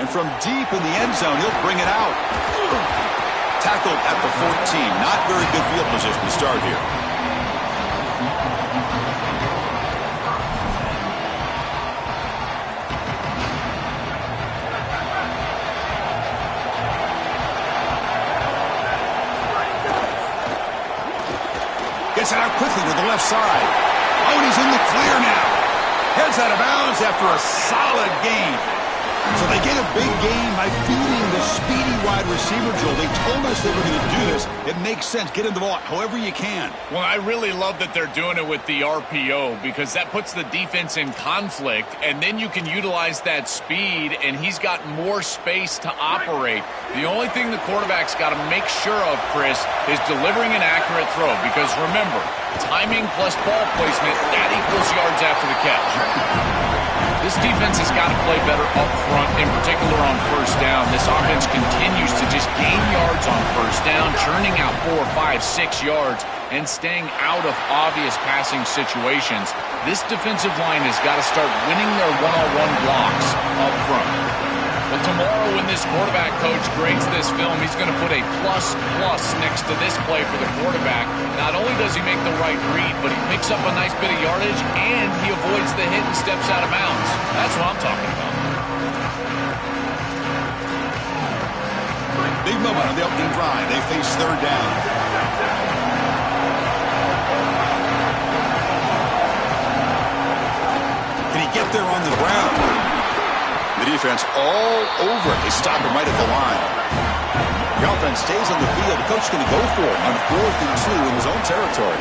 And from deep in the end zone, he'll bring it out. Tackled at the 14. Not very good field position to start here. Gets it out quickly to the left side. Oh, and he's in the clear now. Heads out of bounds after a solid gain. So they get a big gain by feeding the speedy wide receiver, Joel. They told us they were going to do this. It makes sense. Get him the ball however you can. Well, I really love that they're doing it with the RPO because that puts the defense in conflict, and then you can utilize that speed, and he's got more space to operate. The only thing the quarterback's got to make sure of, Chris, is delivering an accurate throw because, remember, timing plus ball placement, that equals yards after the catch. This defense has got to play better up front, in particular on first down. This offense continues to just gain yards on first down, churning out 4, 5, 6 yards, and staying out of obvious passing situations. This defensive line has got to start winning their one-on-one blocks up front. But tomorrow when this quarterback coach grades this film, he's going to put a plus next to this play for the quarterback. Not only does he make the right read, but he picks up a nice bit of yardage, and he avoids the hit and steps out of bounds. That's what I'm talking about. Big moment on the opening drive. They face third down. Can he get there on the ground? The defense all over it. They stop him right at the line. The offense stays on the field. The coach is going to go for it on 4th and 2 in his own territory.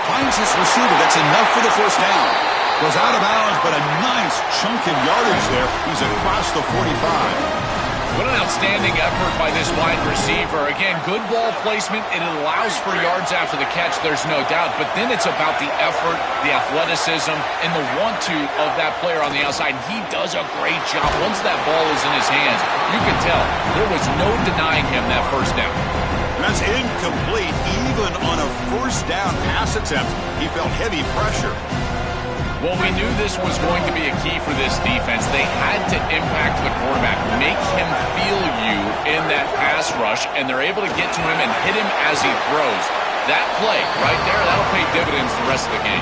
Finds his receiver. That's enough for the first down. Goes out of bounds, but a nice chunk of yardage there. He's across the 45. What an outstanding effort by this wide receiver. Again, good ball placement. It allows for yards after the catch, there's no doubt. But then it's about the effort, the athleticism, and the want-to of that player on the outside. He does a great job. Once that ball is in his hands, you can tell there was no denying him that first down. That's incomplete. Even on a first down pass attempt, he felt heavy pressure. Well, we knew this was going to be a key for this defense. They had to impact the quarterback, make him feel you in that pass rush, and they're able to get to him and hit him as he throws. That play right there, that'll pay dividends the rest of the game.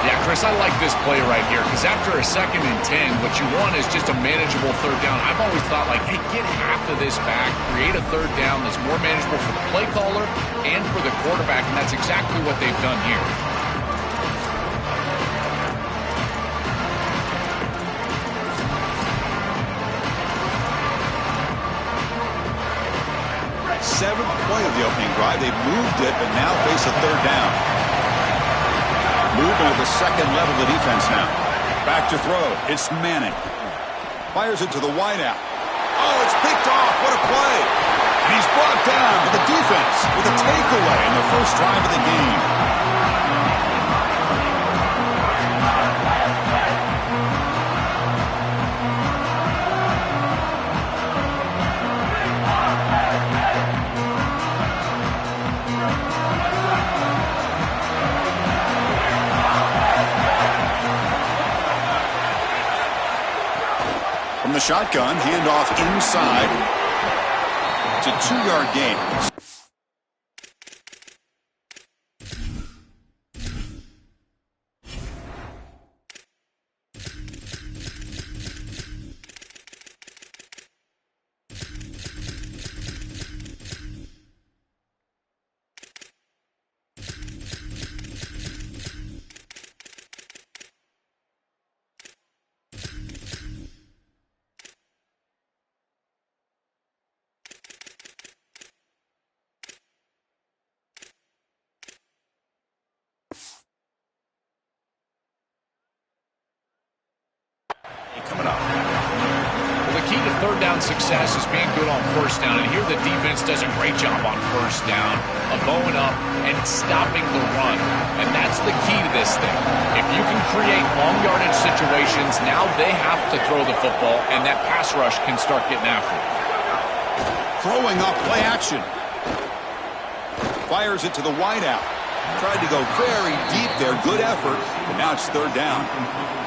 Yeah, Chris, I like this play right here because after a 2nd and 10, what you want is just a manageable third down. I've always thought, like, hey, get half of this back, create a third down that's more manageable for the play caller and for the quarterback, and that's exactly what they've done here. 7th play of the opening drive. They've moved it, but now face a third down. Moving to the second level of the defense now. Back to throw. It's Manning. Fires it to the wideout. Oh, it's picked off. What a play. And he's brought down to the defense with a takeaway in the first drive of the game. From the shotgun, handoff inside. It's a 2-yard gain. Coming up. Well, the key to third down success is being good on first down. And here the defense does a great job on first down of going up and stopping the run. And that's the key to this thing. If you can create long yardage situations, now they have to throw the football, and that pass rush can start getting after it. Throwing up play action. Fires it to the wideout. Tried to go very deep there. Good effort. But now it's third down.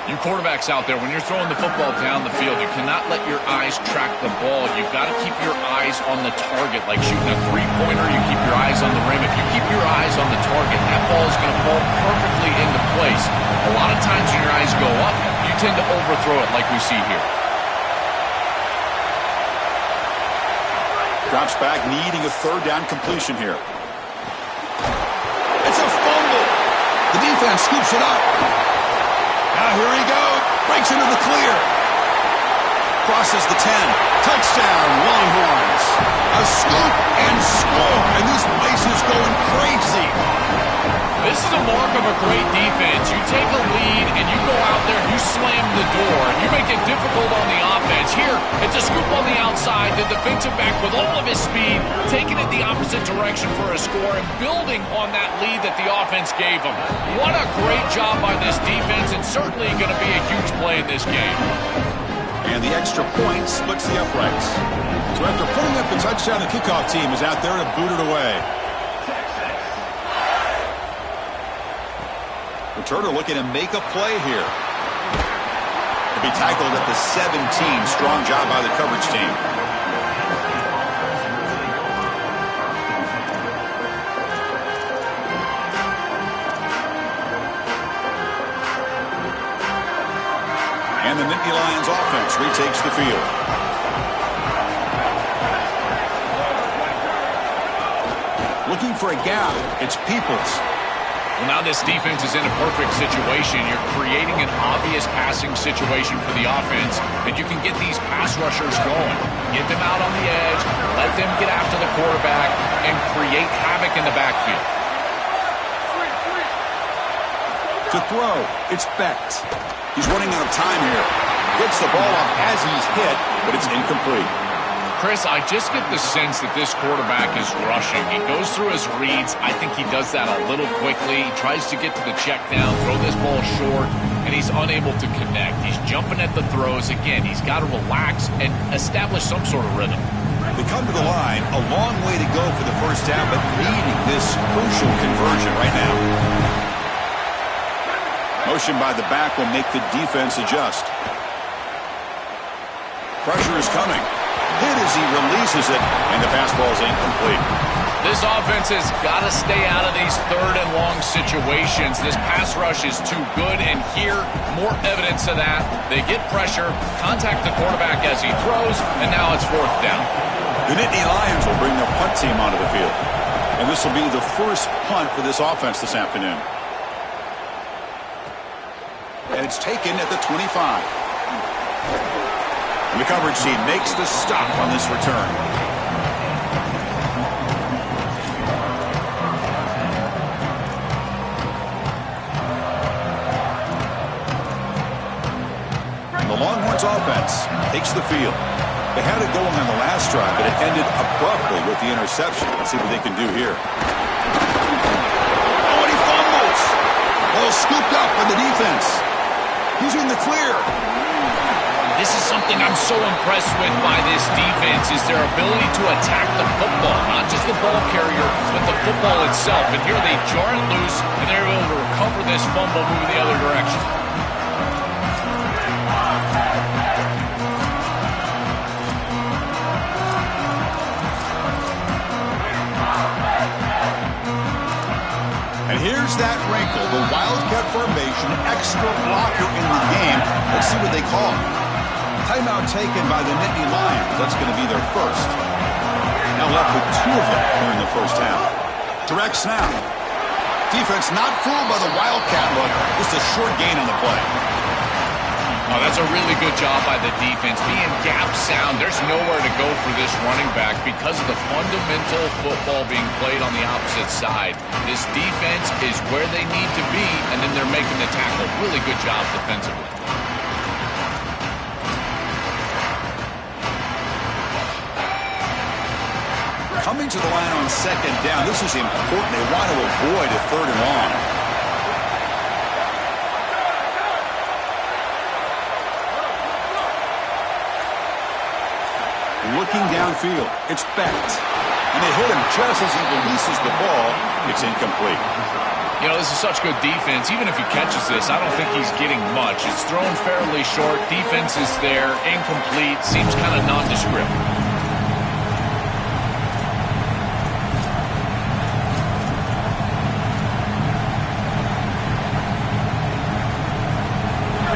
You quarterbacks out there, when you're throwing the football down the field, you cannot let your eyes track the ball. You've got to keep your eyes on the target. Like shooting a three-pointer, you keep your eyes on the rim. If you keep your eyes on the target, that ball is going to fall perfectly into place. A lot of times when your eyes go up, you tend to overthrow it like we see here. Drops back, needing a third down completion here. It's a fumble. The defense scoops it up. Now here he goes. Breaks into the clear. Crosses the 10. Touchdown, Longhorns. A scoop and score. And this place is going crazy. This is a mark of a great defense. You take a lead and you go out there and you slam the door. And you make it difficult on the offense. Here, it's a scoop on the outside. The defensive back with all of his speed, taking it the opposite direction for a score and building on that lead that the offense gave him. What a great job by this defense, and certainly going to be a huge play in this game. And the extra point splits the uprights. So after putting up the touchdown, the kickoff team is out there to boot it away. Returner looking to make a play here. To be tackled at the 17. Strong job by the coverage team. And the Nittany Lions offense retakes the field. Looking for a gap. It's Peoples. Well, now this defense is in a perfect situation. You're creating an obvious passing situation for the offense, and you can get these pass rushers going. Get them out on the edge, let them get after the quarterback, and create havoc in the backfield. To throw, it's Becht. He's running out of time here. Gets the ball off as he's hit, but it's incomplete. Chris, I just get the sense that this quarterback is rushing. He goes through his reads. I think he does that a little quickly. He tries to get to the check down, throw this ball short, and he's unable to connect. He's jumping at the throws. Again, he's got to relax and establish some sort of rhythm. They come to the line, a long way to go for the first down, but needing this crucial conversion right now. Motion by the back will make the defense adjust. Pressure is coming. Hit as he releases it, and the pass ball is incomplete. This offense has got to stay out of these third and long situations. This pass rush is too good, and here, more evidence of that. They get pressure, contact the quarterback as he throws, and now it's fourth down. The Nittany Lions will bring their punt team onto the field. And this will be the first punt for this offense this afternoon. And it's taken at the 25. And the coverage team makes the stop on this return. And the Longhorns offense takes the field. They had it going on the last drive, but it ended abruptly with the interception. Let's see what they can do here. Oh, and he fumbles. Ball scooped up by the defense. He's in the clear. This is something I'm so impressed with by this defense, is their ability to attack the football, not just the ball carrier, but the football itself. And here they jar it loose, and they're able to recover this fumble moving the other direction. And here's that wrinkle, the Wildcat formation, extra blocker in the game. Let's see what they call it. Timeout taken by the Nittany Lions. That's going to be their first. Now left with two of them here in the first half. Direct snap. Defense not fooled by the Wildcat look. Just a short gain on the play. Oh, that's a really good job by the defense. Being gap sound, there's nowhere to go for this running back because of the fundamental football being played on the opposite side. This defense is where they need to be, and then they're making the tackle. Really good job defensively. Coming to the line on second down. This is important. They want to avoid a third and long. Looking downfield. It's Becht. And they hit him just as he releases the ball. It's incomplete. You know, this is such good defense. Even if he catches this, I don't think he's getting much. It's thrown fairly short. Defense is there. Incomplete. Seems kind of nondescript.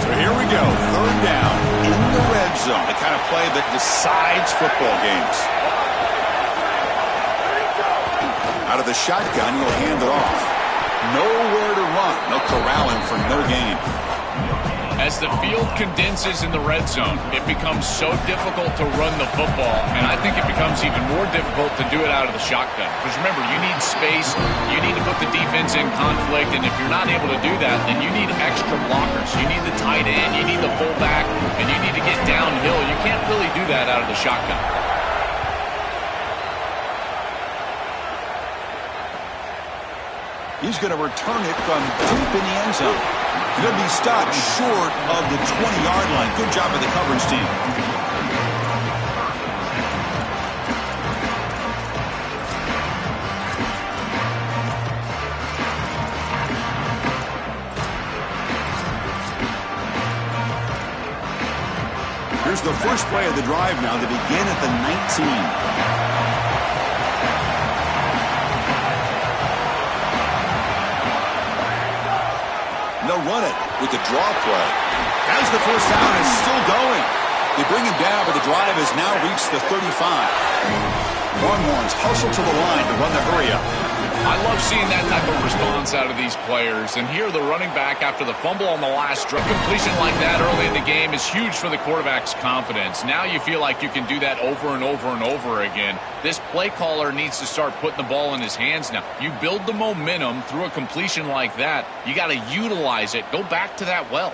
So here we go. Third down in the red zone. The kind of play that decides football games. Out of the shotgun, he'll hand it off. Nowhere to run. No corralling for no gain. As the field condenses in the red zone, it becomes so difficult to run the football, and I think it becomes even more difficult to do it out of the shotgun. Because remember, you need space, you need to put the defense in conflict, and if you're not able to do that, then you need extra blockers. You need the tight end, you need the fullback, and you need to get downhill. You can't really do that out of the shotgun. He's going to return it from deep in the end zone. He'll be stopped short of the 20-yard line. Good job by the coverage team. Here's the first play of the drive now. They begin at the 19. They'll run it with the draw play. As the first down is still going. They bring him down, but the drive has now reached the 35. Longhorns hustle to the line to run the hurry up. I love seeing that type of response out of these players. And here the running back, after the fumble on the last drive, completion like that early in the game is huge for the quarterback's confidence. Now you feel like you can do that over and over and over again. This play caller needs to start putting the ball in his hands now. You build the momentum through a completion like that. You got to utilize it. Go back to that well.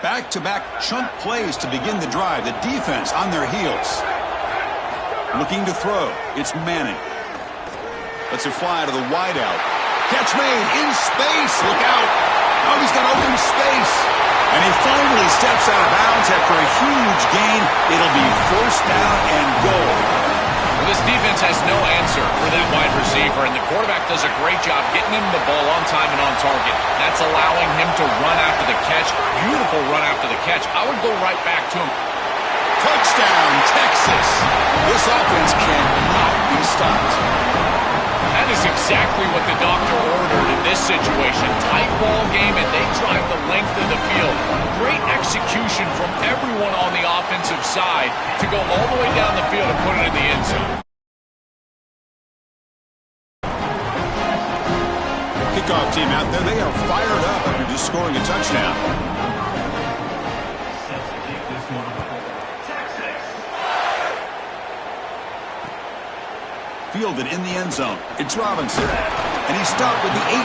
Back-to-back chunk plays to begin the drive. The defense on their heels. Looking to throw. It's Manning. Lets it fly to the wideout. Catch made in space. Look out. Oh, he's got open space. And he finally steps out of bounds after a huge gain. It'll be first down and goal. Well, this defense has no answer for that wide receiver, and the quarterback does a great job getting him the ball on time and on target. That's allowing him to run after the catch. Beautiful run after the catch. I would go right back to him. Touchdown, Texas. This offense cannot be stopped. That is exactly what the doctor ordered in this situation. Tight ball game, and they drive the length of the field. Great execution from everyone on the offensive side to go all the way down the field and put it in the end zone. Kickoff team out there, they are fired up after just scoring a touchdown. Fielded in the end zone. It's Robinson. And he stopped with the 18.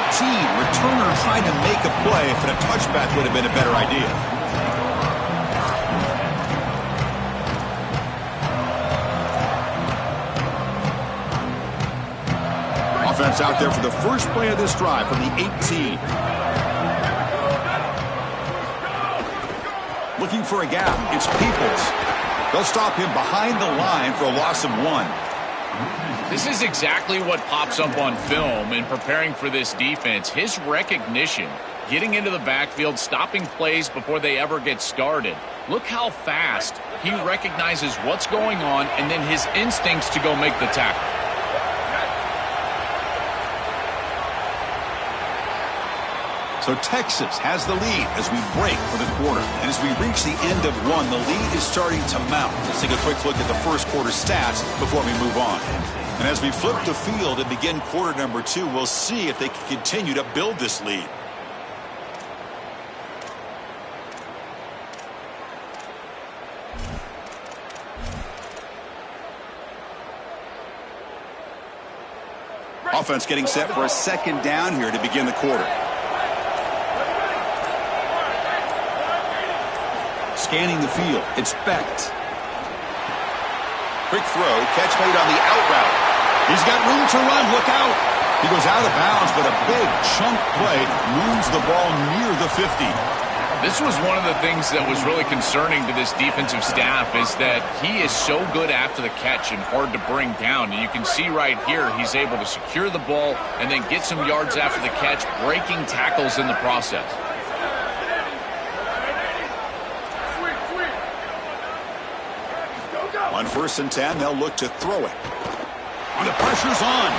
Returner trying to make a play, but a touchback would have been a better idea. Offense out there for the first play of this drive from the 18. Looking for a gap. It's Peoples. They'll stop him behind the line for a loss of 1. This is exactly what pops up on film in preparing for this defense. His recognition, getting into the backfield, stopping plays before they ever get started. Look how fast he recognizes what's going on and then his instincts to go make the tackle. So Texas has the lead as we break for the quarter. And as we reach the end of 1, the lead is starting to mount. Let's take a quick look at the first quarter stats before we move on. And as we flip the field and begin quarter number 2, we'll see if they can continue to build this lead. Offense getting set for a second down here to begin the quarter. Scanning the field. It's Becht. Quick throw. Catch made on the out route. He's got room to run. Look out. He goes out of bounds, but a big chunk play moves the ball near the 50. This was one of the things that was really concerning to this defensive staff is that he is so good after the catch and hard to bring down. And you can see right here he's able to secure the ball and then get some yards after the catch, breaking tackles in the process. On 1st and 10, they'll look to throw it. The pressure's on.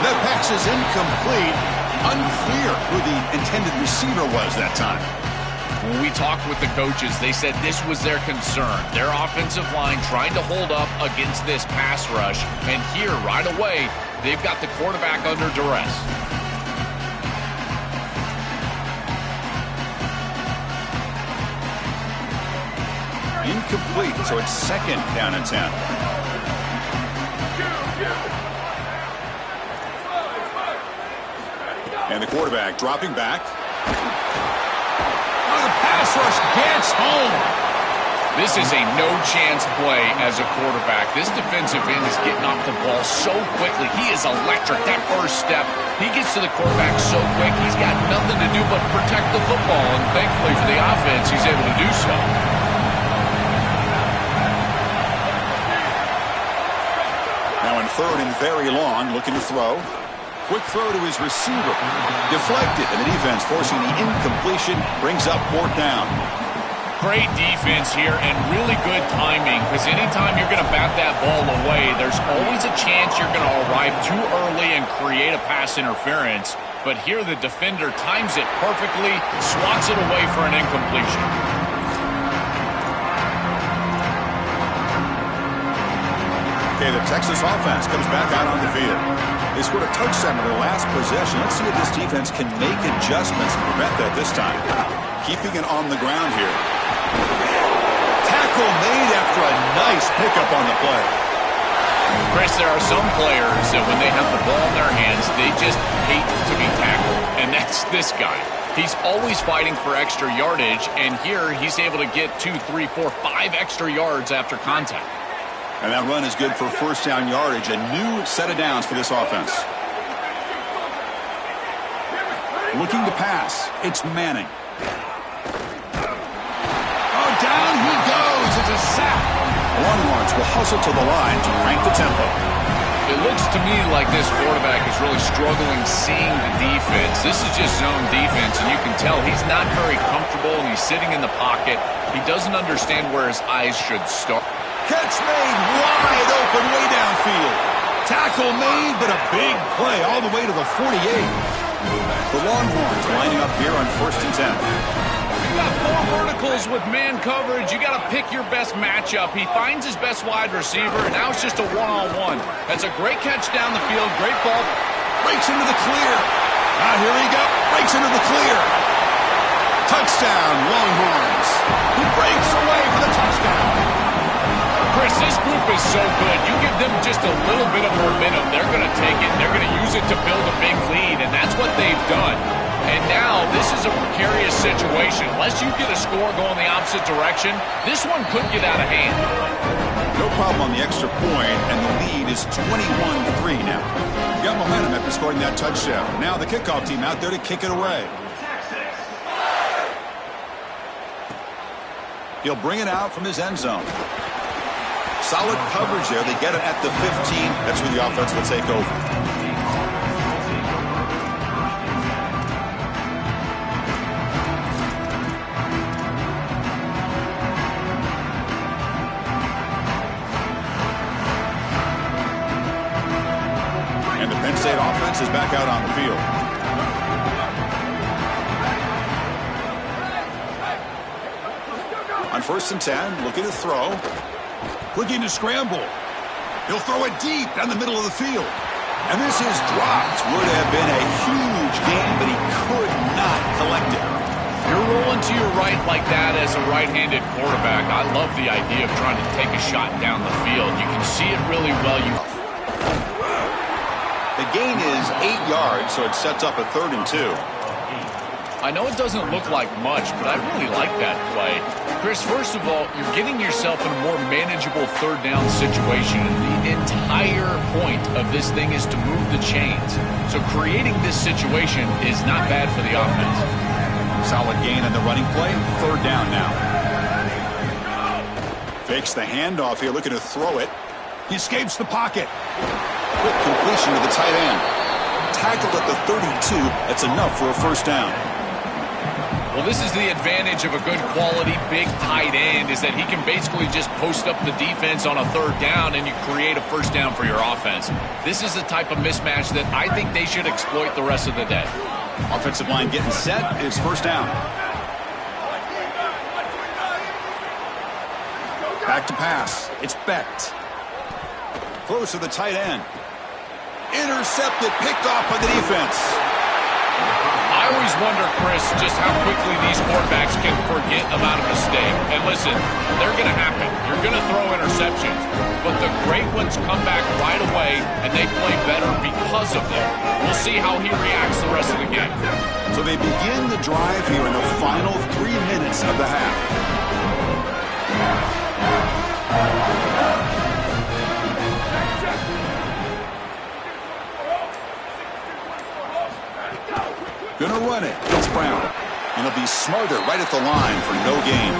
The pass is incomplete. Unclear who the intended receiver was that time. When we talked with the coaches, they said this was their concern. Their offensive line trying to hold up against this pass rush. And here, right away, they've got the quarterback under duress. Incomplete, so it's 2nd down and 10. And the quarterback dropping back. The pass rush gets home. This is a no-chance play as a quarterback. This defensive end is getting off the ball so quickly. He is electric. That first step, he gets to the quarterback so quick, he's got nothing to do but protect the football. And thankfully for the offense, he's able to do so. Now in 3rd and very long, looking to throw. Quick throw to his receiver. Deflected, and the defense forcing the incompletion brings up 4th down. Great defense here and really good timing, because anytime you're going to bat that ball away, there's always a chance you're going to arrive too early and create a pass interference. But here the defender times it perfectly, swats it away for an incompletion. Okay, the Texas offense comes back out on the field. They scored a touchdown in their last possession. Let's see if this defense can make adjustments and prevent that this time. Keeping it on the ground here. Tackle made after a nice pickup on the play. Chris, there are some players that when they have the ball in their hands, they just hate to be tackled. And that's this guy. He's always fighting for extra yardage, and here he's able to get 2, 3, 4, 5 extra yards after contact. And that run is good for 1st down yardage. A new set of downs for this offense. Looking to pass. It's Manning. Oh, down he goes. It's a sack. Longhorns will hustle to the line to crank the tempo. It looks to me like this quarterback is really struggling seeing the defense. This is just zone defense, and you can tell he's not very comfortable, and he's sitting in the pocket. He doesn't understand where his eyes should start. Catch made wide open way downfield. Tackle made, but a big play all the way to the 48. The Longhorns lining up here on 1st and 10. You got 4 verticals with man coverage. You got to pick your best matchup. He finds his best wide receiver, and now it's just a one-on-one. That's a great catch down the field. Great ball. Breaks into the clear. Here he goes. Breaks into the clear. Touchdown, Longhorns. He breaks away for the touchdown. Chris, this group is so good. You give them just a little bit of momentum, they're going to take it. They're going to use it to build a big lead, and that's what they've done. And now this is a precarious situation. Unless you get a score going the opposite direction, this one could get out of hand. No problem on the extra point, and the lead is 21-3 now. You got momentum after scoring that touchdown. Now the kickoff team out there to kick it away. He'll bring it out from his end zone. Solid coverage there. They get it at the 15. That's where the offense will take over. And the Penn State offense is back out on the field. On 1st and 10, looking to throw. Looking to scramble. He'll throw it deep down the middle of the field. And this is dropped. Would have been a huge gain, but he could not collect it. You're rolling to your right like that as a right-handed quarterback. I love the idea of trying to take a shot down the field. You can see it really well. The gain is 8 yards, so it sets up a 3rd and 2. I know it doesn't look like much, but I really like that play. Chris, first of all, you're getting yourself in a more manageable 3rd down situation. And the entire point of this thing is to move the chains. So creating this situation is not bad for the offense. Solid gain on the running play. Third down now. Fakes the handoff here, looking to throw it. He escapes the pocket. Quick completion to the tight end. Tackled at the 32. That's enough for a first down. Well, this is the advantage of a good quality big tight end, is that he can basically just post up the defense on a third down and you create a first down for your offense. This is the type of mismatch that I think they should exploit the rest of the day. Offensive line getting set. It's first down. Back to pass. It's Becht. Close to the tight end. Intercepted, picked off by the defense. I always wonder, Chris, just how quickly these quarterbacks can forget about a mistake. And listen, they're going to happen. You're going to throw interceptions. But the great ones come back right away, and they play better because of them. We'll see how he reacts the rest of the game. So they begin the drive here in the final 3 minutes of the half. Gonna run it. It's Brown. And he'll be smarter right at the line for no gain.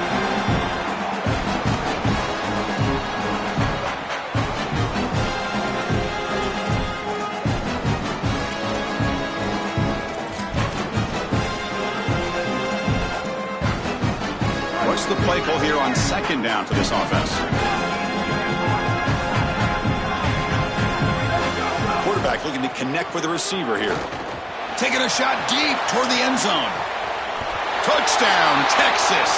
What's the play call here on second down for this offense? Quarterback looking to connect with the receiver here. Taking a shot deep toward the end zone. Touchdown, Texas.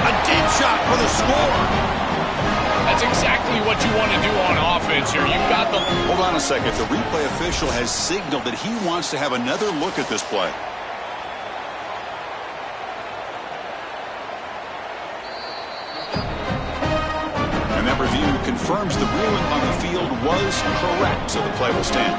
A deep shot for the score. That's exactly what you want to do on offense here. You've got the... Hold on a second. The replay official has signaled that he wants to have another look at this play. And that review confirms the ruling on the field was correct, so the play will stand.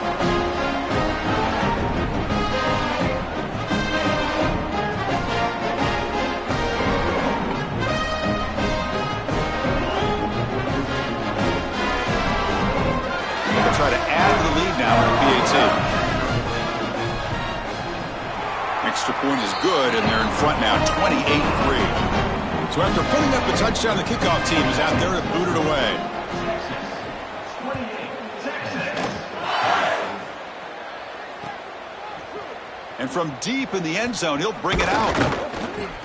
Try to add to the lead now in PAT. Extra point is good, and they're in front now, 28-3. So after putting up the touchdown, the kickoff team is out there to boot it away. And from deep in the end zone, he'll bring it out.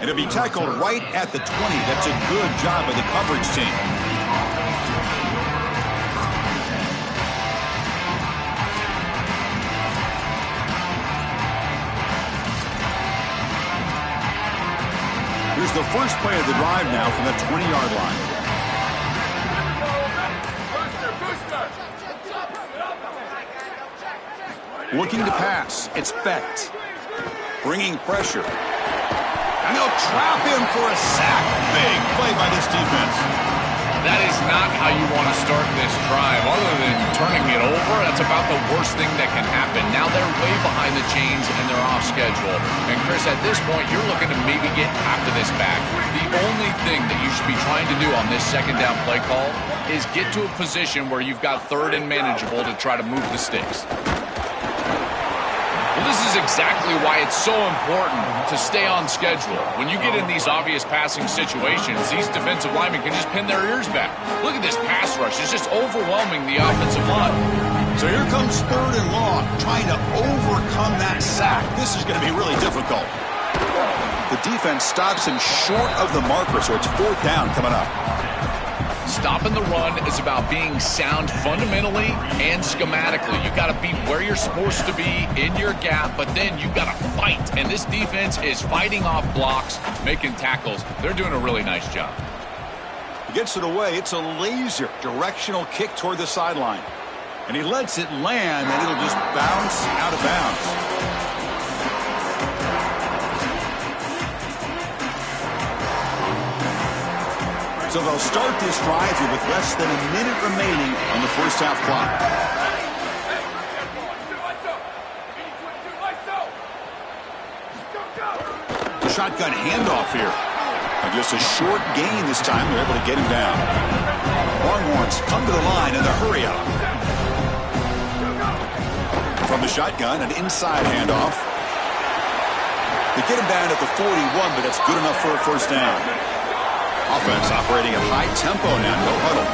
And it'll be tackled right at the 20. That's a good job by the coverage team. Here's the first play of the drive now from the 20-yard line. Looking to pass. It's Becht. Bringing pressure. And they'll trap him for a sack. Big play by this defense. That is not how you want to start this drive. Other than turning it over, that's about the worst thing that can happen. Now they're way behind the chains and they're off schedule. And Chris, at this point, you're looking to maybe get half of this back. The only thing that you should be trying to do on this second down play call is get to a position where you've got third and manageable to try to move the sticks. Well, this is exactly why it's so important to stay on schedule. When you get in these obvious passing situations, these defensive linemen can just pin their ears back. Look at this pass rush. It's just overwhelming the offensive line. So here comes third and long, trying to overcome that sack. This is going to be really difficult. The defense stops him short of the marker, so it's fourth down coming up. Stopping the run is about being sound fundamentally and schematically. You've got to be where you're supposed to be in your gap, but then you've got to fight. And this defense is fighting off blocks, making tackles. They're doing a really nice job. He gets it away. It's a laser directional kick toward the sideline. And he lets it land, and it'll just bounce out of bounds. So they'll start this drive here with less than a minute remaining on the first half clock. Shotgun handoff here. And just a short gain this time. They're able to get him down. Longhorns come to the line in the hurry up. From the shotgun, an inside handoff. They get him down at the 41, but that's good enough for a first down. Offense operating at high tempo now. No huddle.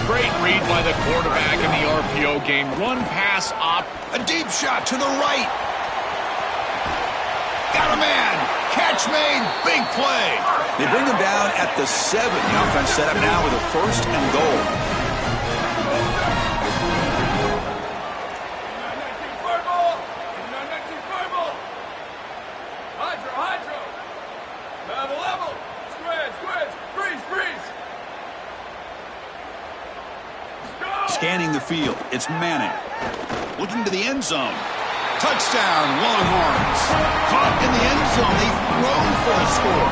Great read by the quarterback in the RPO game. Run, pass, op. A deep shot to the right. Got a man. Catch made. Big play. They bring him down at the 7. The offense set up now with a first and goal. Scanning the field. It's Manning. Looking to the end zone. Touchdown, Longhorns. Caught in the end zone. They throw for a score.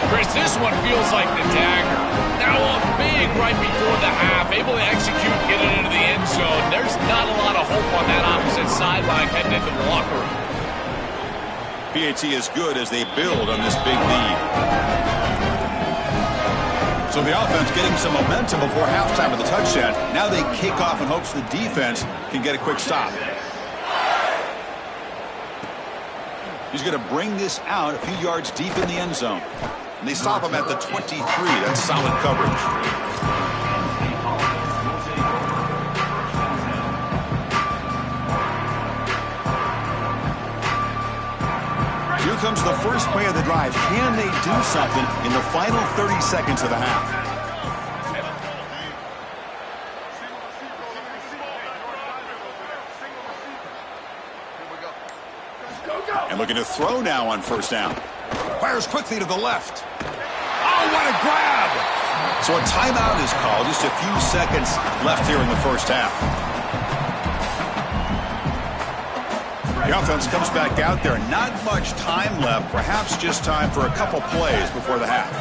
Chris, this one feels like the dagger. Now up big right before the half. Able to execute and get it into the end zone. There's not a lot of hope on that opposite sideline heading into the locker room. PAT is good as they build on this big lead. So the offense getting some momentum before halftime of the touchdown. Now they kick off in hopes the defense can get a quick stop. He's going to bring this out a few yards deep in the end zone. And they stop him at the 23. That's solid coverage. Here comes the first play of the drive. Can they do something in the final 30 seconds of the half? And looking to throw now on first down. Fires quickly to the left. Oh, what a grab! So a timeout is called. Just a few seconds left here in the first half. The offense comes back out there. Not much time left. Perhaps just time for a couple plays before the half.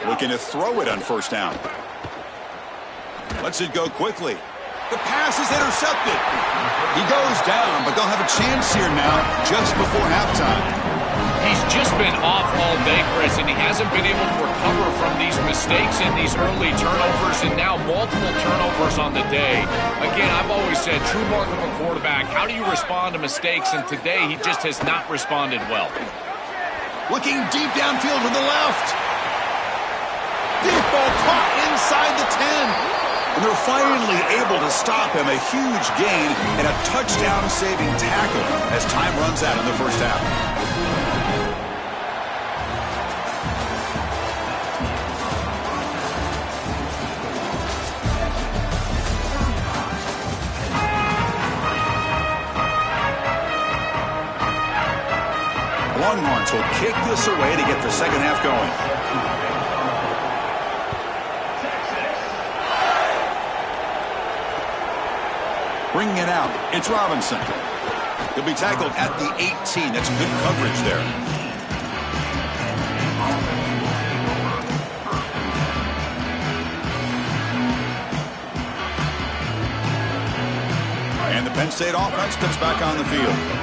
Looking to throw it on first down. Lets it go quickly. The pass is intercepted. He goes down, but they'll have a chance here now just before halftime. He's just been off all day, Chris, and he hasn't been able to recover from these mistakes and these early turnovers, and now multiple turnovers on the day. Again, I've always said, true mark of a quarterback, how do you respond to mistakes? And today, he just has not responded well. Looking deep downfield to the left. Deep ball caught inside the 10. And they're finally able to stop him. A huge gain and a touchdown-saving tackle as time runs out in the first half. Longhorns will kick this away to get the second half going. Bringing it out, it's Robinson. He'll be tackled at the 18. That's good coverage there. And the Penn State offense comes back on the field.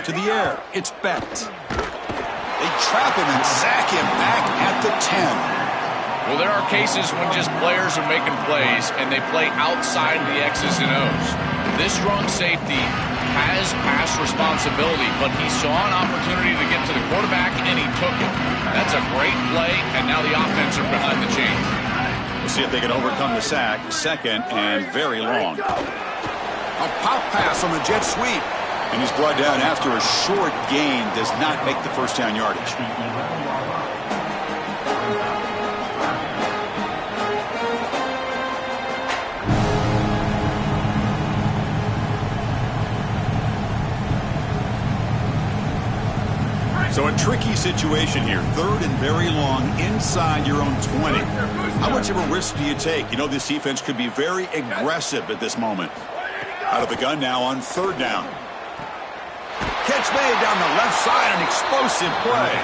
To the air, it's Bent. They trap him and sack him back at the 10. Well, there are cases when just players are making plays and they play outside the X's and O's. This strong safety has pass responsibility, but he saw an opportunity to get to the quarterback and he took it. That's a great play, and now the offense are behind the chains. We'll see if they can overcome the sack. Second and very long. A pop pass on the jet sweep. And he's brought down after a short gain. Does not make the first down yardage. So a tricky situation here. Third and very long inside your own 20. How much of a risk do you take? You know, this defense could be very aggressive at this moment. Out of the gun now on third down. Catch made down the left side, an explosive play.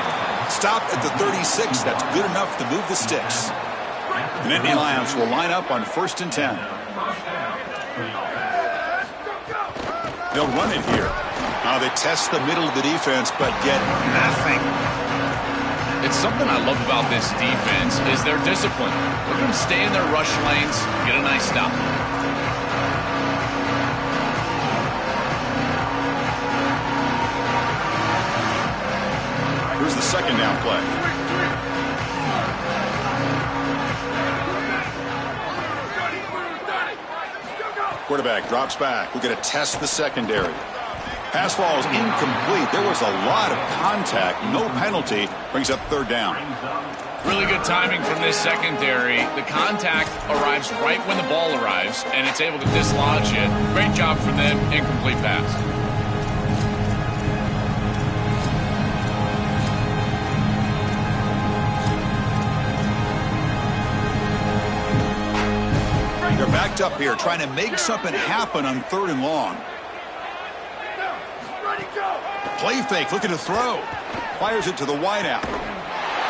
Stop at the 36. That's good enough to move the sticks. The Nittany Lions will line up on 1st and 10. They'll run it here. Now they test the middle of the defense, but get nothing. It's something I love about this defense is their discipline. Look at them stay in their rush lanes, get a nice stop. Here's the second down play. Quarterback drops back. We're going to test the secondary. Pass ball is incomplete. There was a lot of contact. No penalty. Brings up third down. Really good timing from this secondary. The contact arrives right when the ball arrives, and it's able to dislodge it. Great job from them. Incomplete pass. They're backed up here, trying to make something happen on third and long. Play fake, looking to throw. Fires it to the wideout.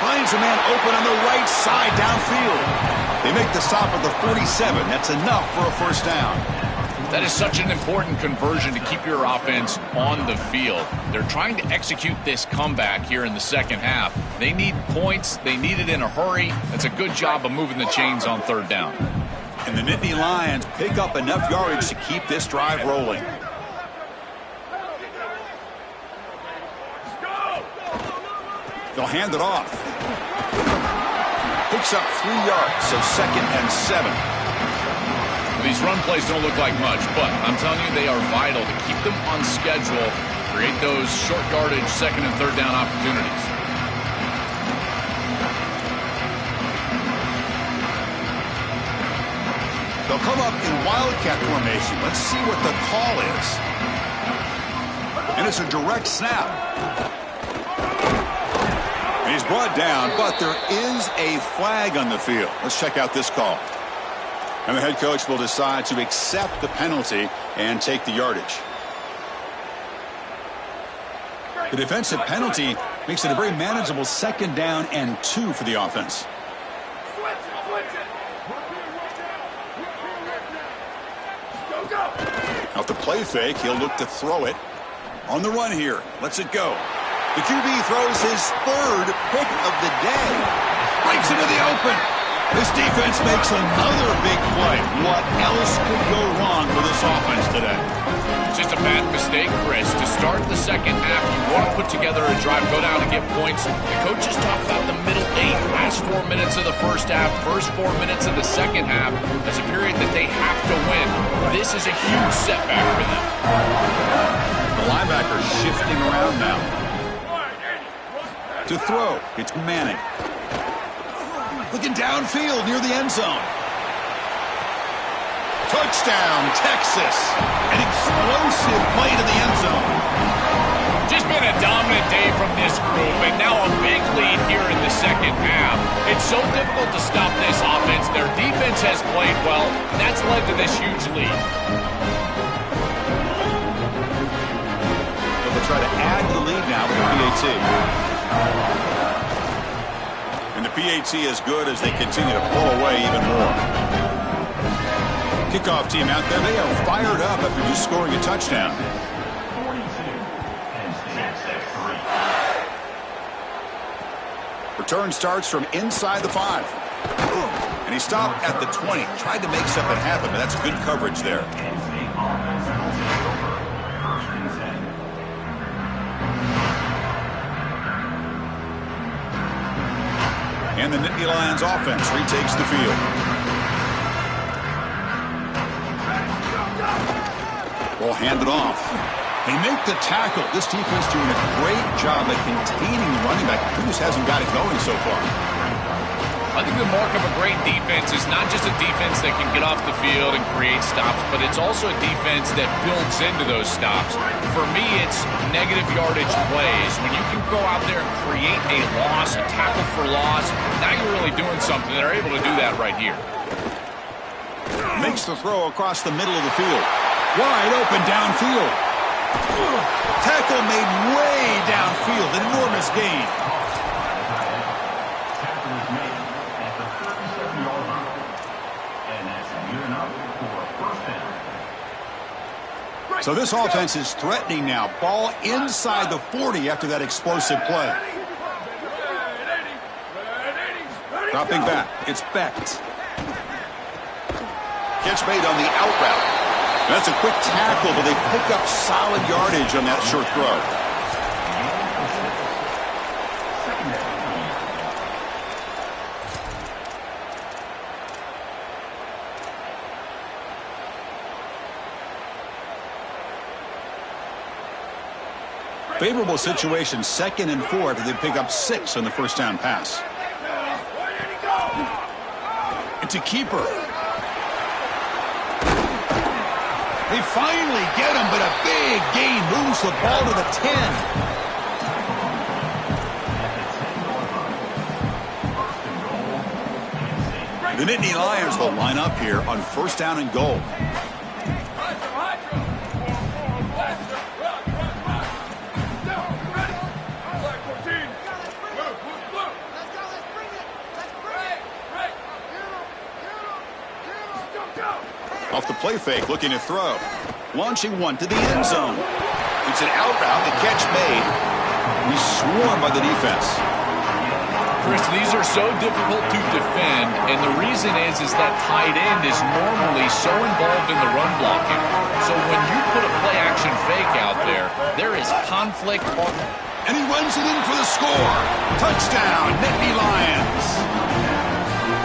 Finds a man open on the right side downfield. They make the stop at the 47. That's enough for a first down. That is such an important conversion to keep your offense on the field. They're trying to execute this comeback here in the second half. They need points. They need it in a hurry. That's a good job of moving the chains on third down. And the Nittany Lions pick up enough yardage to keep this drive rolling. They'll hand it off. Picks up 3 yards, so 2nd and 7. These run plays don't look like much, but I'm telling you, they are vital to keep them on schedule, create those short yardage 2nd and 3rd down opportunities. They'll come up in wildcat formation. Let's see what the call is. And it's a direct snap. And he's brought down, but there is a flag on the field. Let's check out this call. And the head coach will decide to accept the penalty and take the yardage. The defensive penalty makes it a very manageable 2nd down and 2 for the offense. Out the play fake, he'll look to throw it. On the run here, lets it go. The QB throws his 3rd pick of the day. Breaks into the open. This defense makes another big play. What else could go wrong for this offense today? It's just a bad mistake, Chris. To start the second half, you want to put together a drive, go down and get points. The coaches talk about the middle 8, last 4 minutes of the first half, first 4 minutes of the second half as a period that they have to win. This is a huge setback for them. The linebacker shifting around now. To throw, it's Manning. Looking downfield near the end zone. Touchdown, Texas. An explosive play to the end zone. Just been a dominant day from this group, and now a big lead here in the second half. It's so difficult to stop this offense. Their defense has played well, and that's led to this huge lead. So they'll try to add to the lead now with the PAT. And the PAT is good as they continue to pull away even more. Kickoff team out there, they are fired up after just scoring a touchdown. Return starts from inside the 5. And he stopped at the 20. Tried to make something happen, but that's good coverage there. And the Nittany Lions offense retakes the field. Will hand it off. They make the tackle. This defense doing a great job at containing the running back. Who just hasn't got it going so far. I think the mark of a great defense is not just a defense that can get off the field and create stops, but it's also a defense that builds into those stops. For me, it's negative yardage plays. When you can go out there and create a loss, a tackle for loss, now you're really doing something. They're able to do that right here. Makes the throw across the middle of the field. Wide open downfield. Tackle made way downfield. An enormous gain. Tackle is made at the 37-yard line. And that's good enough for a first down. So this offense is threatening now. Ball inside the 40 after that explosive play. Dropping back. It's Becht. Catch made on the out route. That's a quick tackle, but they pick up solid yardage on that short throw. Favorable situation, 2nd and 4 after they pick up 6 on the first down pass. It's a keeper. They finally get him, but a big gain moves the ball to the 10. The Nittany Lions will line up here on 1st down and goal. Off the play fake, looking to throw. Launching one to the end zone. It's an out route, the catch made. He's swarmed by the defense. Chris, these are so difficult to defend, and the reason is that tight end is normally so involved in the run blocking. So when you put a play-action fake out there, there is conflict. And he runs it in for the score. Touchdown, Nittany Lions.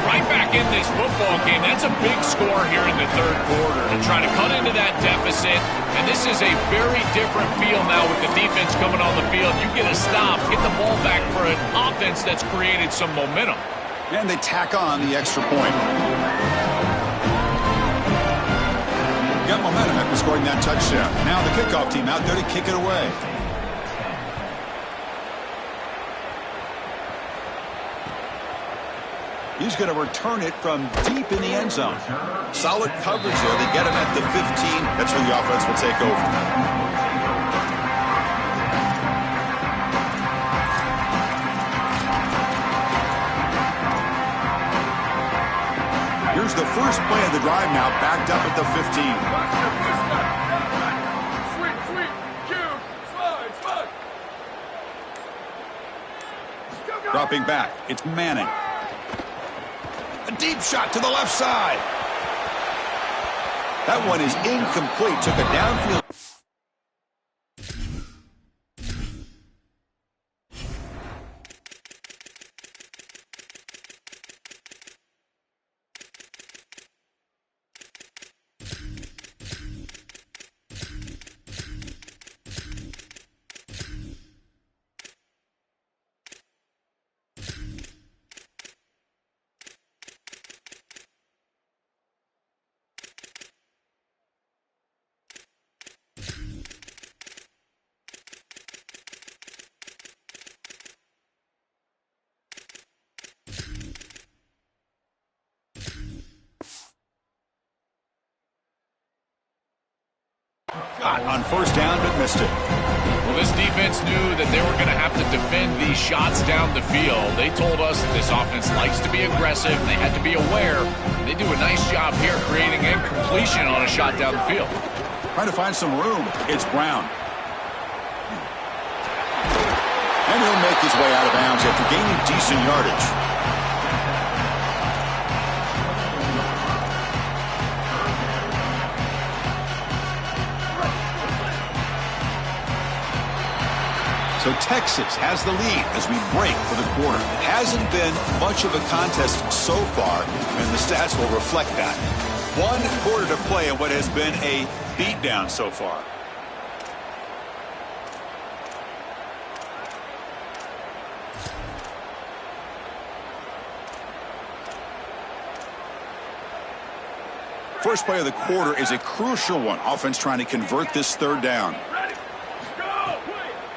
Right back in this football game. That's a big score here in the 3rd quarter to try to cut into that deficit. And this is a very different feel now with the defense coming on the field. You get a stop, get the ball back for an offense that's created some momentum. And they tack on the extra point. Got momentum after scoring that touchdown. Now the kickoff team out there to kick it away. He's going to return it from deep in the end zone. Solid coverage there. They get him at the 15. That's where the offense will take over. Here's the first play of the drive now, backed up at the 15. Dropping back. It's Manning. A deep shot to the left side. That one is incomplete. Took a downfield. On 1st down, but missed it. Well, this defense knew that they were going to have to defend these shots down the field. They told us that this offense likes to be aggressive. They had to be aware. They do a nice job here creating incompletion on a shot down the field. Trying to find some room. It's Brown. And he'll make his way out of bounds after gaining decent yardage. So Texas has the lead as we break for the quarter. It hasn't been much of a contest so far, and the stats will reflect that. 1 quarter to play in what has been a beatdown so far. First play of the quarter is a crucial one. Offense trying to convert this 3rd down.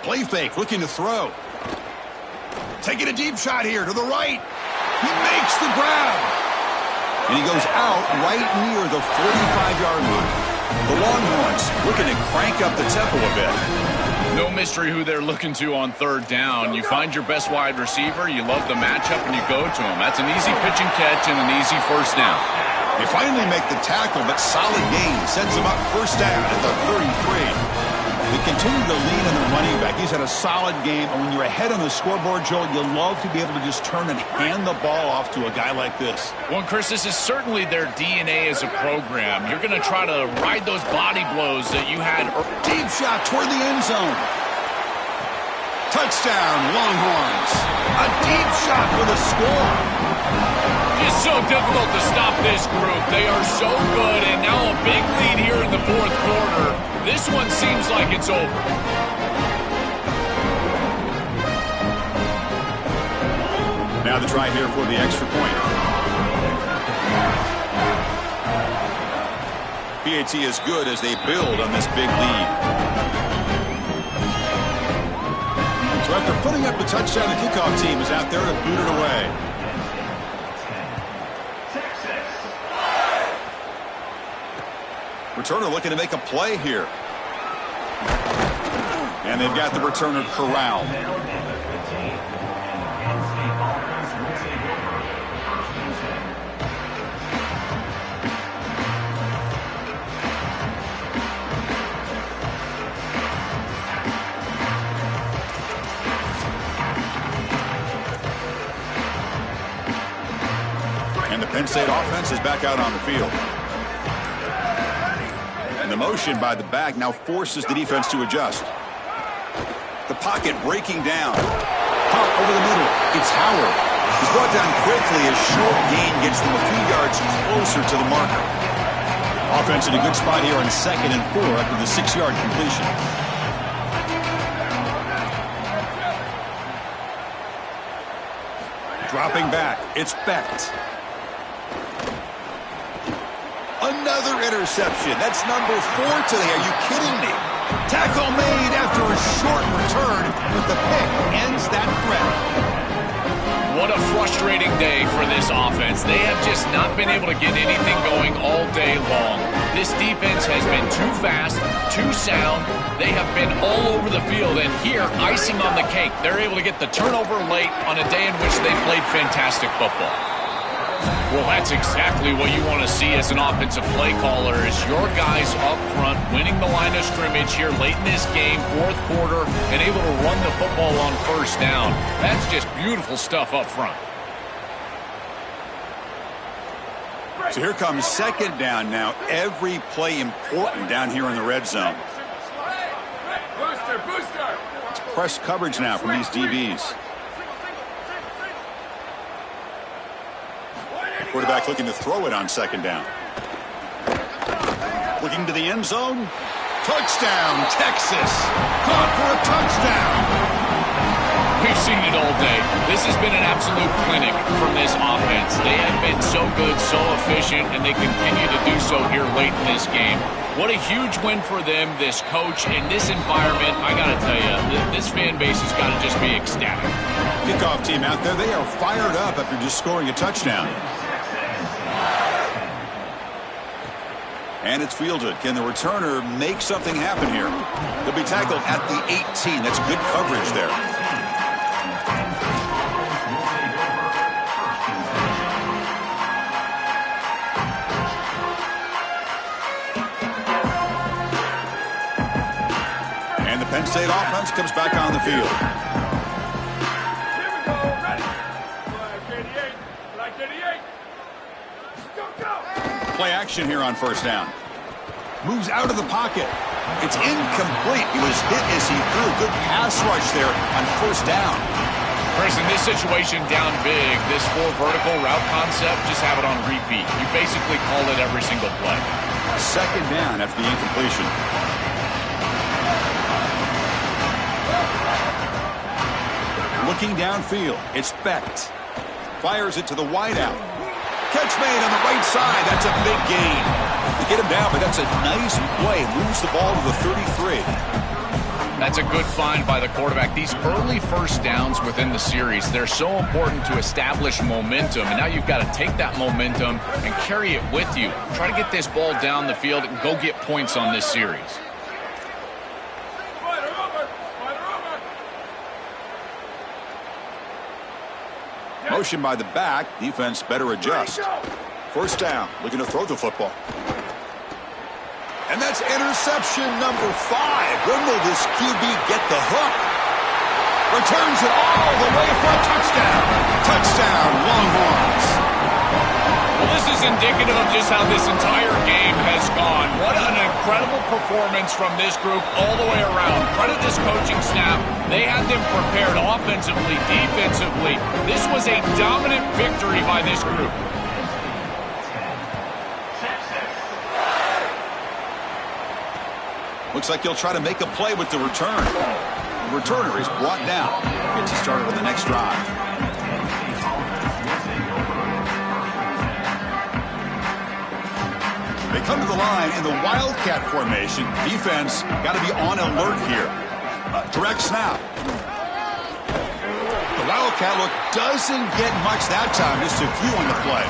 Play fake, looking to throw. Taking a deep shot here to the right. He makes the grab. And he goes out right near the 45-yard line. The Longhorns looking to crank up the tempo a bit. No mystery who they're looking to on 3rd down. You find your best wide receiver, you love the matchup, and you go to him. That's an easy pitch and catch and an easy 1st down. They finally make the tackle, but solid gain sends them up first down at the 33. They continue to lean on their running back. He's had a solid game, and when you're ahead on the scoreboard, Joel, you love to be able to just turn and hand the ball off to a guy like this. Well, Chris, this is certainly their DNA as a program. You're going to try to ride those body blows that you had. Deep shot toward the end zone. Touchdown, Longhorns. A deep shot for the score. It's so difficult to stop this group. They are so good, and now a big lead here in the fourth quarter. This one seems like it's over. Now the try here for the extra point. PAT is good as they build on this big lead. So after putting up the touchdown, the kickoff team is out there to boot it away. Returner looking to make a play here. And they've got the returner corralled. And the Penn State offense is back out on the field. And the motion by the back now forces the defense to adjust. The pocket breaking down. Pop over the middle. It's Howard. He's brought down quickly as short gain gets them a few yards closer to the marker. Offense in a good spot here on 2nd and 4 after the 6-yard completion. Dropping back. It's Becht. Another interception. That's number 4 today. Are you kidding me? Tackle made after a short return, but the pick ends that threat. What a frustrating day for this offense. They have just not been able to get anything going all day long. This defense has been too fast, too sound. They have been all over the field, and here, icing on the cake, they're able to get the turnover late on a day in which they played fantastic football. Well, that's exactly what you want to see as an offensive play caller, is your guys up front winning the line of scrimmage here late in this game, fourth quarter, and able to run the football on first down. That's just beautiful stuff up front. So here comes 2nd down now. Every play important down here in the red zone. It's press coverage now from these DBs. Quarterback looking to throw it on 2nd down. Looking to the end zone. Touchdown, Texas. Caught for a touchdown. We've seen it all day. This has been an absolute clinic from this offense. They have been so good, so efficient, and they continue to do so here late in this game. What a huge win for them, this coach, and this environment. I got to tell you, this fan base has got to just be ecstatic. Kickoff team out there, they are fired up after just scoring a touchdown. And it's fielded. Can the returner make something happen here? They'll be tackled at the 18. That's good coverage there. And the Penn State offense comes back on the field. Play action here on first down. Moves out of the pocket. It's incomplete. He was hit as he threw. Good pass rush there on first down. Chris, in this situation down big, this 4 vertical route concept, just have it on repeat. You basically call it every single play. 2nd down after the incompletion. Looking downfield. It's Becht. Fires it to the wideout. Catch made on the right side. That's a big gain. They get him down, but that's a nice play. Moves the ball to the 33. That's a good find by the quarterback. These early first downs within the series, they're so important to establish momentum. And now you've got to take that momentum and carry it with you. Try to get this ball down the field and go get points on this series. Motion by the back. Defense better adjust. First down, looking to throw the football. And that's interception number 5. When will this QB get the hook? Returns it all the way for a touchdown. Touchdown, Longhorns. Well, this is indicative of just how this entire game has gone. What an incredible performance from this group all the way around. Credit this coaching staff. They had them prepared offensively, defensively. This was a dominant victory by this group. Looks like he'll try to make a play with the return. The returner is brought down. Gets you started on the next drive. They come to the line in the Wildcat formation. Defense got to be on alert here. Direct snap. The Wildcat look doesn't get much that time. Just a few on the play.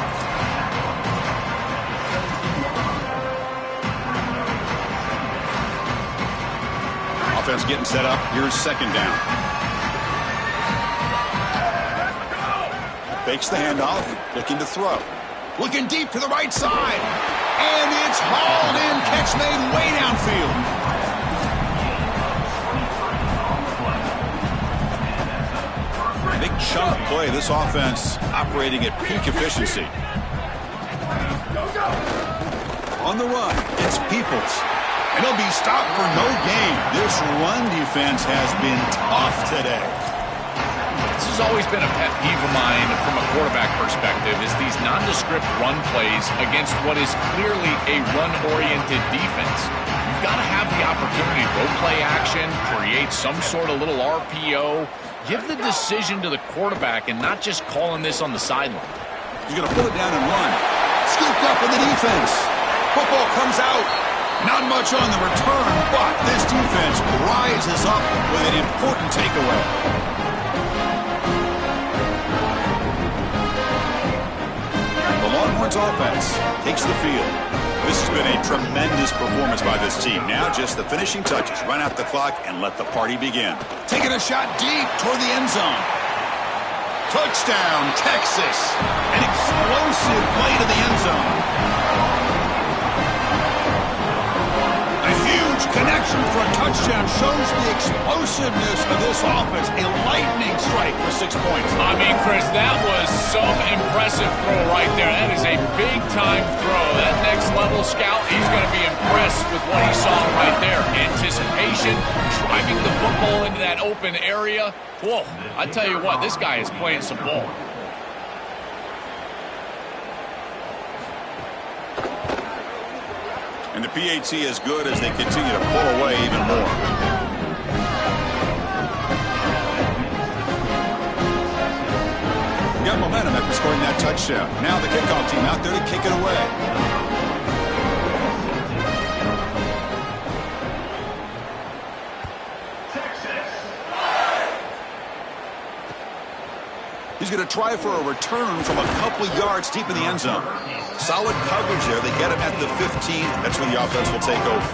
Offense getting set up. Here's second down. Fakes the handoff. Looking to throw. Looking deep to the right side. And it's hauled in. Catch made way downfield. Big chunk play. This offense operating at peak efficiency. On the run, it's Peoples. And he'll be stopped for no gain. This run defense has been tough today. This has always been a pet peeve of mine from a quarterback perspective, is these nondescript run plays against what is clearly a run-oriented defense. You've got to have the opportunity to go play action, create some sort of little RPO, give the decision to the quarterback and not just calling this on the sideline. He's going to pull it down and run. Scooped up in the defense. Football comes out. Not much on the return, but this defense rises up with an important takeaway. The Longhorns offense takes the field. This has been a tremendous performance by this team. Now just the finishing touches. Run out the clock and let the party begin. Taking a shot deep toward the end zone. Touchdown, Texas. An explosive play to the end zone. Connection for a touchdown shows the explosiveness of this offense. A lightning strike for 6 points. I mean, Chris, that was some impressive throw right there. That is a big-time throw. That next-level scout, he's going to be impressed with what he saw right there. Anticipation, driving the football into that open area. Whoa, I tell you what, this guy is playing some ball. And the PAT is good as they continue to pull away even more. We got momentum after scoring that touchdown. Now the kickoff team out there to kick it away. He's going to try for a return from a couple yards deep in the end zone. Solid coverage there. They get him at the 15. That's when the offense will take over.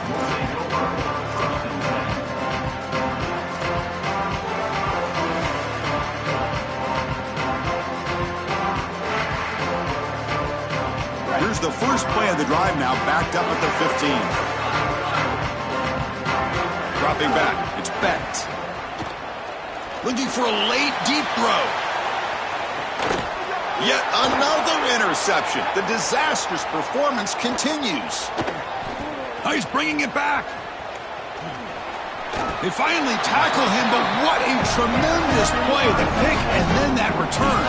Here's the first play of the drive now, backed up at the 15. Dropping back. It's Bent. Looking for a late, deep throw. Yet another interception. The disastrous performance continues. Oh, he's bringing it back. They finally tackle him, but what a tremendous play. The pick and then that return.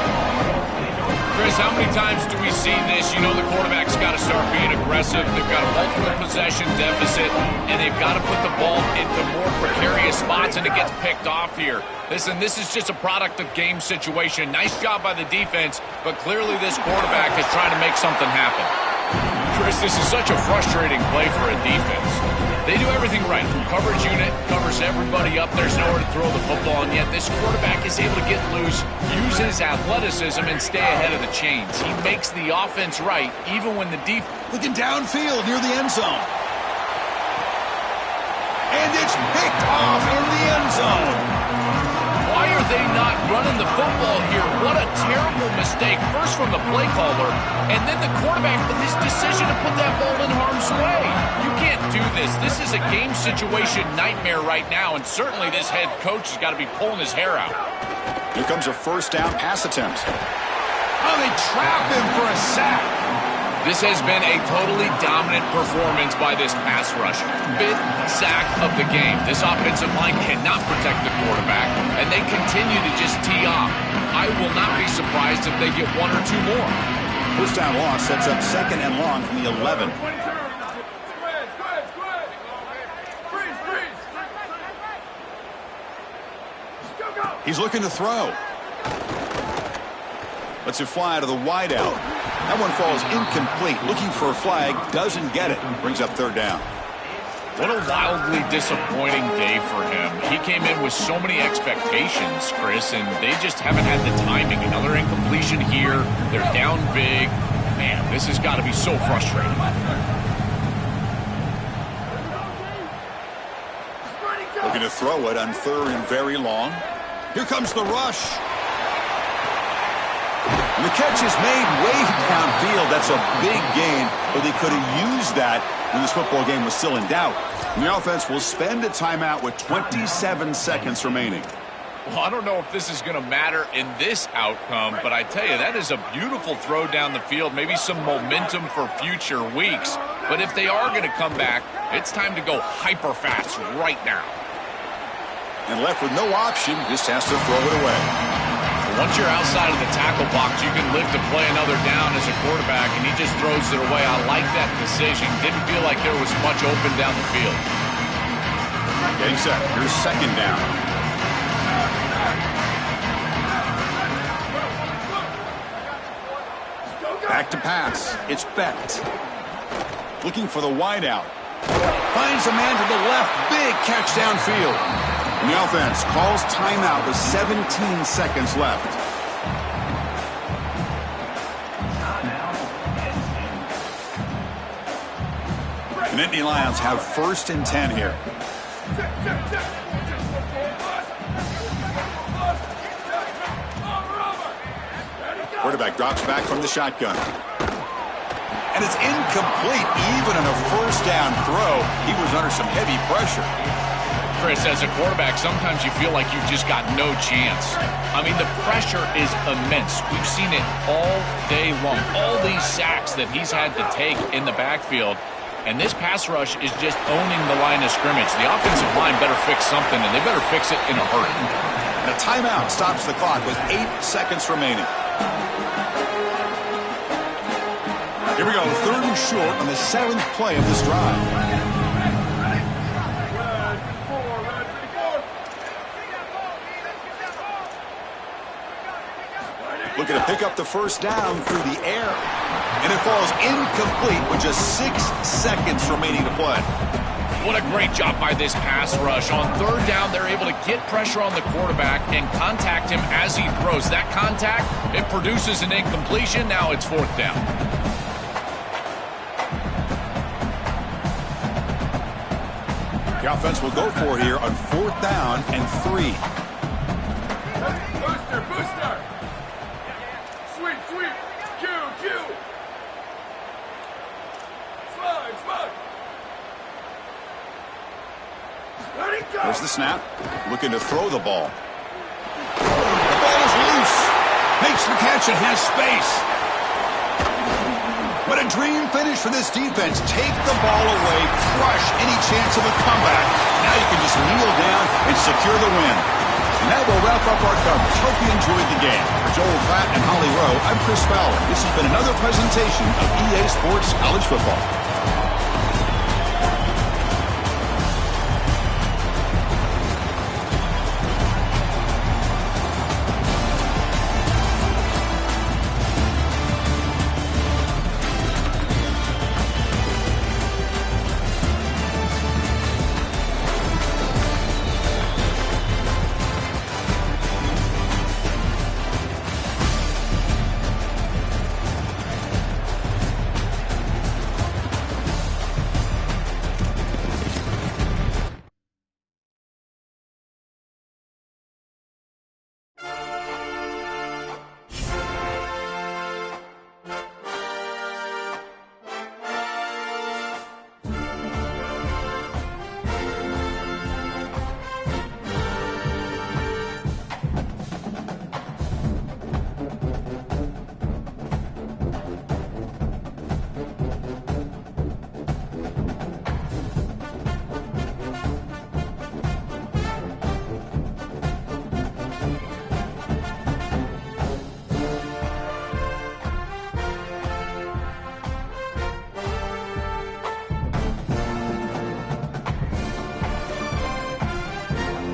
Chris, how many times do we see this? You know the quarterback's got to start being aggressive. They've got a multiple possession deficit, and they've got to put the ball into more precarious spots, and it gets picked off here. Listen, this is just a product of game situation. Nice job by the defense, but clearly this quarterback is trying to make something happen. Chris, this is such a frustrating play for a defense. They do everything right. Coverage unit covers everybody up. There's nowhere to throw the football, and yet this quarterback is able to get loose, use his athleticism, and stay ahead of the chains. He makes the offense right, even when the defense... Looking downfield near the end zone. And it's picked off in the end zone. Why are are they not running the football here? What a terrible mistake. First from the play caller, and then the quarterback with his decision to put that ball in harm's way. You can't do this. This is a game situation nightmare right now, and certainly this head coach has got to be pulling his hair out. Here comes a first down pass attempt. Oh, they trap him for a sack. This has been a totally dominant performance by this pass rush. 5th sack of the game. This offensive line cannot protect the quarterback, and they continue to just tee off. I will not be surprised if they get 1 or 2 more. First down loss sets up 2nd and long from the 11. He's looking to throw. Lets it fly to the wideout. That one falls incomplete. Looking for a flag. Doesn't get it. Brings up 3rd down. What a wildly disappointing day for him. He came in with so many expectations, Chris, and they just haven't had the timing. Another incompletion here. They're down big. Man, this has got to be so frustrating. Looking to throw it on 3rd and very long. Here comes the rush. And the catch is made way downfield. That's a big gain, but they could have used that when this football game was still in doubt. And the offense will spend a timeout with 27 seconds remaining. Well, I don't know if this is going to matter in this outcome, but I tell you, that is a beautiful throw down the field, maybe some momentum for future weeks. But if they are going to come back, it's time to go hyper fast right now. And left with no option, just has to throw it away. Once you're outside of the tackle box, you can live to play another down as a quarterback, and he just throws it away. I like that decision. Didn't feel like there was much open down the field. Getting set. Here's 2nd down. Back to pass. It's Becht. Looking for the wideout. Finds a man to the left. Big catch downfield. And the offense calls timeout with 17 seconds left. The Nittany Lions have 1st and 10 here. Quarterback drops back from the shotgun. And it's incomplete. Even on a first down throw, he was under some heavy pressure. Chris, as a quarterback, sometimes you feel like you've just got no chance. I mean, the pressure is immense. We've seen it all day long. All these sacks that he's had to take in the backfield. And this pass rush is just owning the line of scrimmage. The offensive line better fix something, and they better fix it in a hurry. And a timeout stops the clock with 8 seconds remaining. Here we go, 3rd and short on the 7th play of this drive. Looking to pick up the first down through the air. And it falls incomplete with just 6 seconds remaining to play. What a great job by this pass rush. On 3rd down, they're able to get pressure on the quarterback and contact him as he throws. That contact, it produces an incompletion. Now it's 4th down. The offense will go for it here on 4th down and 3. Booster. Sweep. Q. Slide. There's the snap. Looking to throw the ball. The ball is loose. Makes the catch and has space. What a dream finish for this defense. Take the ball away, crush any chance of a comeback. Now you can just kneel down and secure the win. And that will wrap up our coverage. Hope you enjoyed the game. For Joel Pratt and Holly Rowe, I'm Chris Fowler. This has been another presentation of EA Sports College Football.